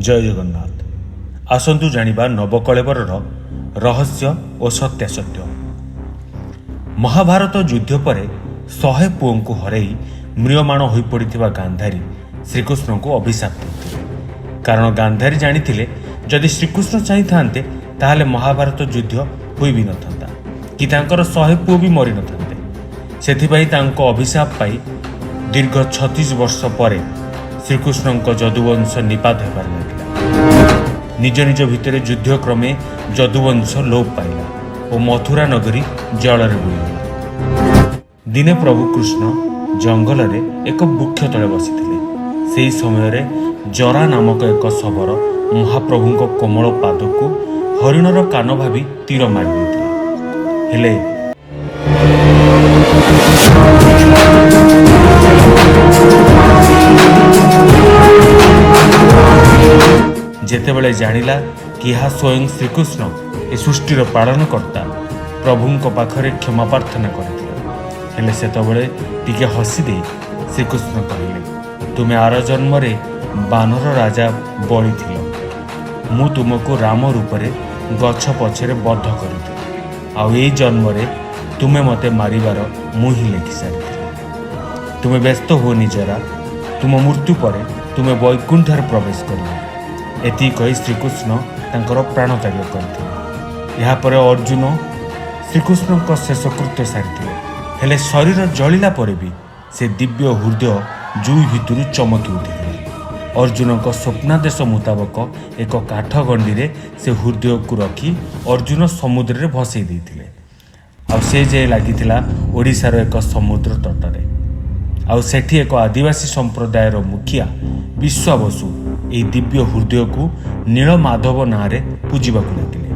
जय जगन्नाथ। आसंतु जानिबा नवकलेबरर रहस्य और सत्यासत्य। महाभारत युद्ध पर 100 पुओं को हरई म्रियमाण हो पड़ा गांधारी श्रीकृष्ण को अभिशाप देते। कारण गांधारी जानी जदि श्रीकृष्ण चाहिए ताहले महाभारत युद्ध हो भी नथा कि 100 पुओ भी मरी नथा। से अभिशाप पाई दीर्घ 36 वर्ष पर श्रीकृष्ण जदुवंश निपात होबार लगिला। निज निज भितर युद्ध क्रमे जदुवंश लोप पाइला और मथुरा नगरी जल बुड़ीगला। दिने प्रभु कृष्ण जंगल में एक वृक्ष तले बसिथिले। सेही समय जरा नामक एक शबर महाप्रभु कोमल पाद को हरिणर कान भावी तीर मारी देथिला। हेले जेतेबेले जानिला कि यह स्वयं श्रीकृष्ण ए सृष्टिर पालन करता प्रभु पाखरे क्षमा प्रार्थना करथिले। सेतबेले टिके हसी दे श्रीकृष्ण कहले, तुमे आर जन्म रे बानर राजा बळी थिलो। मु तुमको राम रूप रे गछ पछरे बद्ध करिथि। आ ए जन्म रे तुमे मते मारिबार मु ही लेखि सारिथि। तुमे व्यस्त हो निजरा, तुम मृत्यु पर तुमे वैकुंठर प्रवेश करिबो। एति कही श्रीकृष्ण तांकर प्राण त्याग करथिले। या पर अर्जुन श्रीकृष्ण को शेष कृत्य सारिथिले। हेले शरीर जलिला पर भी से दिव्य हृदय जुई भितरु चमकी उठिथिले। अर्जुन को स्वप्नादेश मुताबक एक काठ गंडी रे से हृदय को रखी अर्जुन समुद्र रे भसई देथिले। आ से जे लागिथिला ओडिशार एक समुद्र तटरे। आ सेठी एक आदिवासी संप्रदायर मुखिया विश्वावसु ए दिव्य हृदय को नीलमाधव नाँ पूजिबा लगिले।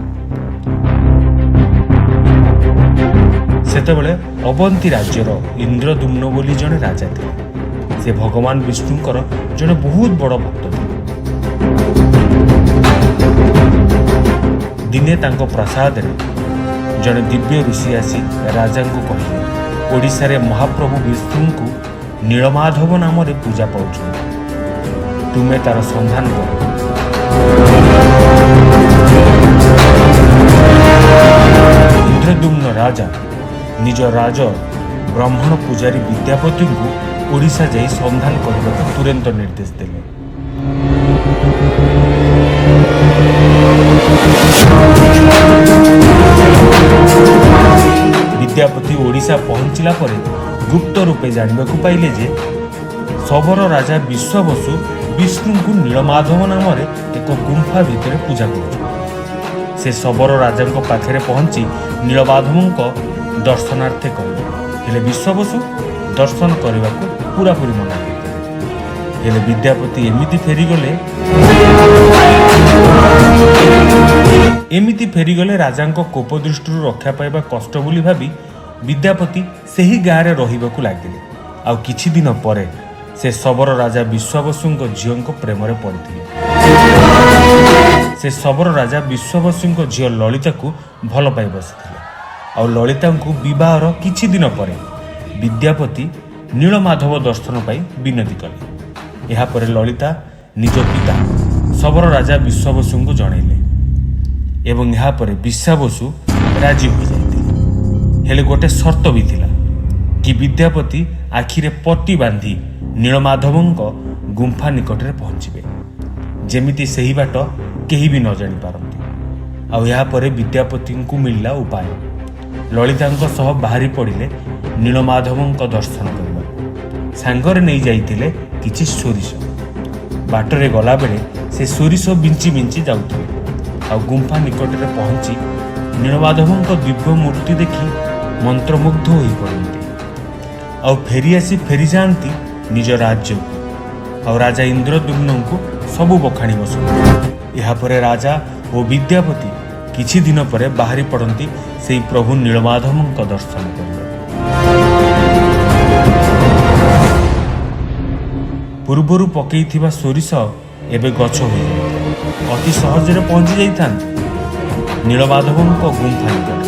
सेतेबेले अवंती राज्यर इंद्रदुम्न बोली जने राजा थे। से भगवान विष्णुकर जने बहुत बड़ भक्त थे। दिने तांको प्रसाद रे जने दिव्य ऋषि आसी राजा को कहिले, ओडिशा रे महाप्रभु विष्णु को नीलमाधव नाम रे पूजा पाउछन, तुमे तार संधान कर। इंद्रदुम्न राजा निज राज ब्राह्मण पुजारी विद्यापति को ओडिशा जाई संधान करने को तुरंत निर्देश देले। विद्यापति ओडिशा पहुंचला पर गुप्त रूपे जानबा को पाइले जे शबर राजा विश्वावसु विष्णु को नीलमाधव नाम एक गुंफा भितर पूजा कर। से शबर राजा पाखे पहुंची नीलमाधव दर्शनार्थे कहले, हेले विश्वावसु दर्शन करने को पूरापूरी मना करते। हेले विद्यापति एमिति फेरीगले राजा कोप दृष्टि रक्षा पाइबा कष्ट बोली भावी विद्यापति सेही गाँव में रहिबाकु लागिले। आ किछि दिन परे से शबर राजा विश्वावसु झील को प्रेम रे पड़िथिले। से शबर राजा विश्वावसु झील ललिता को भल पाई बसिथिले। आ ललिता को विवाहर किछि दिन परे विद्यापति नीलमाधव दर्शन पाई विनती कले। या पर ललिता निज पिता शबर राजा विश्वावसु को जनइले एवं या पर विश्वावसु राजी हो जाइथिले। हेले गोटे शर्त भी थिला कि विद्यापति आखिरे पट्टी बांधी नीलमाधव गुंफा निकट में पहुंचे, जेमिति सही बाट केही भी न जानी पारंती। आ या पर विद्यापति को मिलला उपाय। ललिता सह बाहरी पड़िले नीलमाधव दर्शन करने। सांगरे नहीं जाइथिले किछि सोरिष। बाटरे गला बेले से सोरिष बिंची बिंची जाउथिले। आ गुंफा निकट में पहुंची नीलमाधव दिव्य मूर्ति देखि मंत्रमुग्ध होई पड़ती। आ फेरी आसी फेरी जाती निज राज्य को। और राजा इंद्रदुम्न को सबु बखाणी बसुंती। या पर राजा और विद्यापति किछि दिन पर बाहरी पड़ती से प्रभु नीलमाधव दर्शन करने। पूर्वर पकईथिबा सोरिष एबे गछ हो जाए अति सहजरे पहुंची जाइथान नीलमाधव गुंफा निकट।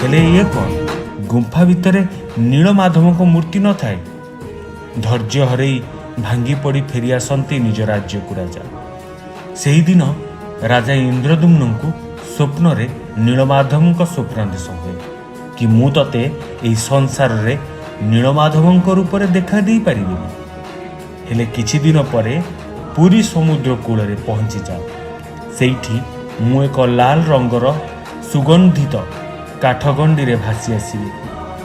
हेले ये कौन गुंफा भितरे नीलमाधव मूर्ति न थाए। धैर्य हरई भांगी पड़ी फेरी आसती निज राज्य को राजा। ସେହିଦିନ ରାଜା ଇନ୍ଦ୍ରଦ୍ୟୁମ୍ନଙ୍କୁ ସ୍ୱପ୍ନରେ ନୀଳମାଧବଙ୍କ ସ୍ୱପ୍ନାଦେଶ ହୁଏ କି ମୁଁ ତତେ ଏହି ସଂସାରରେ ନୀଳମାଧବଙ୍କ ରୂପରେ ଦେଖା ଦେଇପାରିବିନି। ହେଲେ କିଛି ଦିନ ପରେ ପୁରୀ ସମୁଦ୍ର କୂଳରେ ପହଞ୍ଚିଯାଅ। ସେଇଠି ମୁଁ ଏକ ଲାଲ ରଙ୍ଗର ସୁଗନ୍ଧିତ କାଠଗଣ୍ଡିରେ ଭାସି ଆସିବି,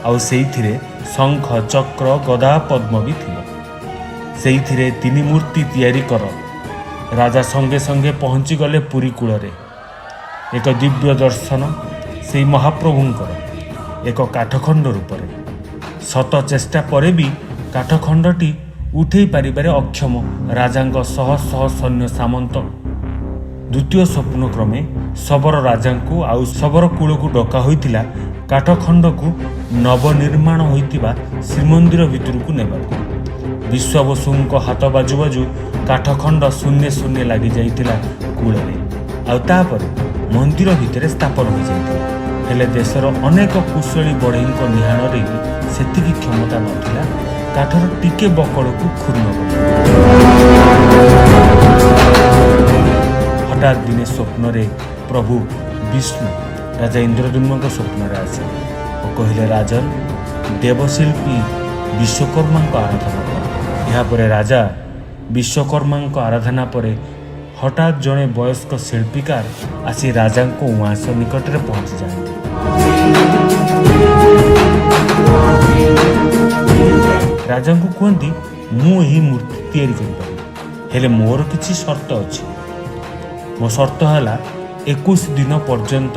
ଆଉ ସେଇଥିରେ ଶଙ୍ଖ ଚକ୍ର ଗଦା ପଦ୍ମ ବି ଥିବ। ସେଇଥିରେ 3 ମୂର୍ତ୍ତି ତିଆରି କର। ରାଜା ସଙ୍ଗେ ସଙ୍ଗେ ପହଞ୍ଚିଗଲେ ପୁରୀ କୂଳରେ। ଏକ ଦିବ୍ୟ ଦର୍ଶନ ସେହି ମହାପ୍ରଭୁଙ୍କର ଏକ କାଠଖଣ୍ଡ ରୂପରେ। ଶତ ଚେଷ୍ଟା ପରେ ବି କାଠଖଣ୍ଡଟି ଉଠେଇ ପାରିବାରେ ଅକ୍ଷମ ରାଜାଙ୍କ ଶହ ଶହ ସୈନ୍ୟ ସାମନ୍ତ। ଦ୍ୱିତୀୟ ସ୍ୱପ୍ନ କ୍ରମେ ଶବର ରାଜାଙ୍କୁ ଆଉ ଶବର କୂଳକୁ ଡକା ହୋଇଥିଲା କାଠଖଣ୍ଡକୁ ନବନିର୍ମାଣ ହୋଇଥିବା ଶ୍ରୀମନ୍ଦିର ଭିତରକୁ ନେବାକୁ। ବିଶ୍ୱାବସୁଙ୍କ ହାତ ବାଜୁ ବାଜୁ କାଠଖଣ୍ଡ ଶୂନ୍ୟ ଶୂନ୍ୟ ଲାଗିଯାଇଥିଲା କୂଳରେ, ଆଉ ତାପରେ ମନ୍ଦିର ଭିତରେ ସ୍ଥାପନ ହୋଇଯାଇଥିଲା। ହେଲେ ଦେଶର ଅନେକ କୁଶଳୀ ବଢ଼େଇଙ୍କ ନିହାଣରେ ସେତିକି କ୍ଷମତା ନଥିଲା କାଠର ଟିକେ ବକଳକୁ କ୍ଷୁର୍ଣ୍ଣ କରିବା। ହଠାତ୍ ଦିନେ ସ୍ୱପ୍ନରେ ପ୍ରଭୁ ବିଷ୍ଣୁ ରାଜା ଇନ୍ଦ୍ରଦ୍ୟୁମ୍ନଙ୍କ ସ୍ୱପ୍ନରେ ଆସିଲେ ଓ କହିଲେ, ରାଜନ, ଦେବଶିଳ୍ପୀ ବିଶ୍ୱକର୍ମାଙ୍କ ଆରାଧନା କର। ଏହାପରେ ରାଜା ବିଶ୍ୱକର୍ମାଙ୍କ ଆରାଧନା ପରେ ହଠାତ୍ ଜଣେ ବୟସ୍କ ଶିଳ୍ପୀକାର ଆସି ରାଜାଙ୍କ ଉଆସ ନିକଟରେ ପହଞ୍ଚି ଯାଆନ୍ତି। ରାଜାଙ୍କୁ କୁହନ୍ତି, ମୁଁ ଏହି ମୂର୍ତ୍ତି ତିଆରି କରିପାରିବି, ହେଲେ ମୋର କିଛି ସର୍ତ୍ତ ଅଛି। ମୋ ସର୍ତ୍ତ ହେଲା 21 ଦିନ ପର୍ଯ୍ୟନ୍ତ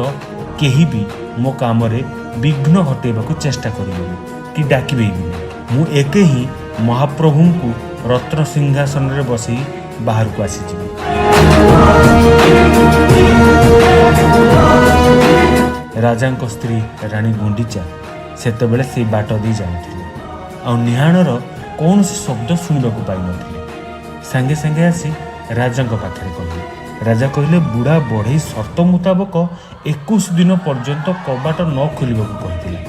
କେହି ବି ମୋ କାମରେ ବିଘ୍ନ ଘଟାଇବାକୁ ଚେଷ୍ଟା କରିବେନି କି ଡାକିବେନି। ମୁଁ ଏକେ ହିଁ ମହାପ୍ରଭୁଙ୍କୁ ରତ୍ନ ସିଂହାସନରେ ବସି ବାହାରକୁ ଆସିଯିବି। ରାଜାଙ୍କ ସ୍ତ୍ରୀ ରାଣୀ ଗୁଣ୍ଡିଚା ସେତେବେଳେ ସେଇ ବାଟ ଦେଇ ଯାଉଥିଲେ, ଆଉ ନିହାଣର କୌଣସି ଶବ୍ଦ ଶୁଣିବାକୁ ପାଇନଥିଲେ। ସାଙ୍ଗେ ସାଙ୍ଗେ ଆସି ରାଜାଙ୍କ ପାଖରେ କହିଲେ। ରାଜା କହିଲେ, ବୁଢ଼ା ବଢ଼େଇ ସର୍ତ୍ତ ମୁତାବକ 21 ଦିନ ପର୍ଯ୍ୟନ୍ତ କବାଟ ନ ଖୋଲିବାକୁ କହିଥିଲା।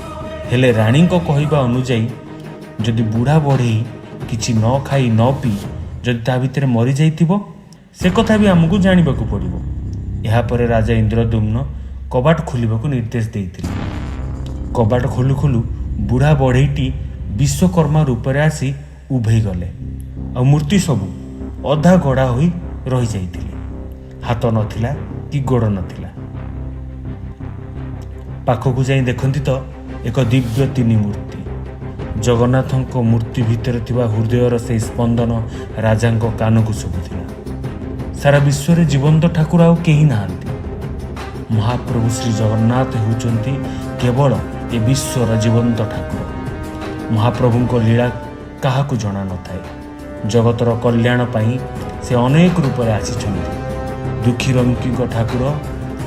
ହେଲେ ରାଣୀଙ୍କ କହିବା ଅନୁଯାୟୀ ଯଦି ବୁଢ଼ା ବଢ଼େଇ କିଛି ନ ଖାଇ ନ ପିଇ ଯଦି ତା ଭିତରେ ମରିଯାଇଥିବ, ସେ କଥା ବି ଆମକୁ ଜାଣିବାକୁ ପଡ଼ିବ। ଏହାପରେ ରାଜା ଇନ୍ଦ୍ରଦ୍ୟୁମ୍ନ କବାଟ ଖୋଲିବାକୁ ନିର୍ଦ୍ଦେଶ ଦେଇଥିଲେ। କବାଟ ଖୋଲୁ ଖୋଲୁ ବୁଢ଼ା ବଢ଼େଇଟି ବିଶ୍ୱକର୍ମା ରୂପରେ ଆସି ଉଭେଇ ଗଲେ, ଆଉ ମୂର୍ତ୍ତି ସବୁ ଅଧା ଗଢ଼ା ହୋଇ ରହିଯାଇଥିଲେ। ହାତ ନଥିଲା କି ଗୋଡ଼ ନଥିଲା। ପାଖକୁ ଯାଇ ଦେଖନ୍ତି ତ ଏକ ଦିବ୍ୟ 3 ମୂର୍ତ୍ତି। ଜଗନ୍ନାଥଙ୍କ ମୂର୍ତ୍ତି ଭିତରେ ଥିବା ହୃଦୟର ସେହି ସ୍ପନ୍ଦନ ରାଜାଙ୍କ କାନକୁ ଶୁଭୁଥିଲା। ସାରା ବିଶ୍ୱରେ ଜୀବନ୍ତ ଠାକୁର ଆଉ କେହି ନାହାନ୍ତି। ମହାପ୍ରଭୁ ଶ୍ରୀ ଜଗନ୍ନାଥ ହେଉଛନ୍ତି କେବଳ ଏ ବିଶ୍ୱର ଜୀବନ୍ତ ଠାକୁର। ମହାପ୍ରଭୁଙ୍କ ଲୀଳା କାହାକୁ ଜଣା ନଥାଏ। ଜଗତର କଲ୍ୟାଣ ପାଇଁ ସେ ଅନେକ ରୂପରେ ଆସିଛନ୍ତି। ଦୁଃଖୀ ରଙ୍କିଙ୍କ ଠାକୁର,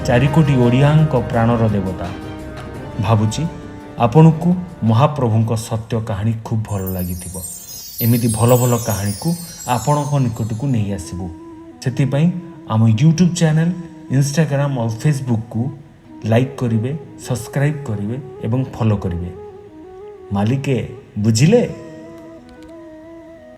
4 କୋଟି ଓଡ଼ିଆଙ୍କ ପ୍ରାଣର ଦେବତା। ଭାବୁଛି ଆପଣଙ୍କୁ ମହାପ୍ରଭୁଙ୍କ ସତ୍ୟ କାହାଣୀ ଖୁବ୍ ଭଲ ଲାଗିଥିବ। ଏମିତି ଭଲ ଭଲ କାହାଣୀକୁ ଆପଣଙ୍କ ନିକଟକୁ ନେଇ ଆସିବୁ। ସେଥିପାଇଁ ଆମ ୟୁଟ୍ୟୁବ୍ ଚ୍ୟାନେଲ୍, ଇନଷ୍ଟାଗ୍ରାମ୍ ଆଉ ଫେସବୁକ୍କୁ ଲାଇକ୍ କରିବେ, ସବସ୍କ୍ରାଇବ୍ କରିବେ ଏବଂ ଫଲୋ କରିବେ। ମାଲିକେ ବୁଝିଲେ?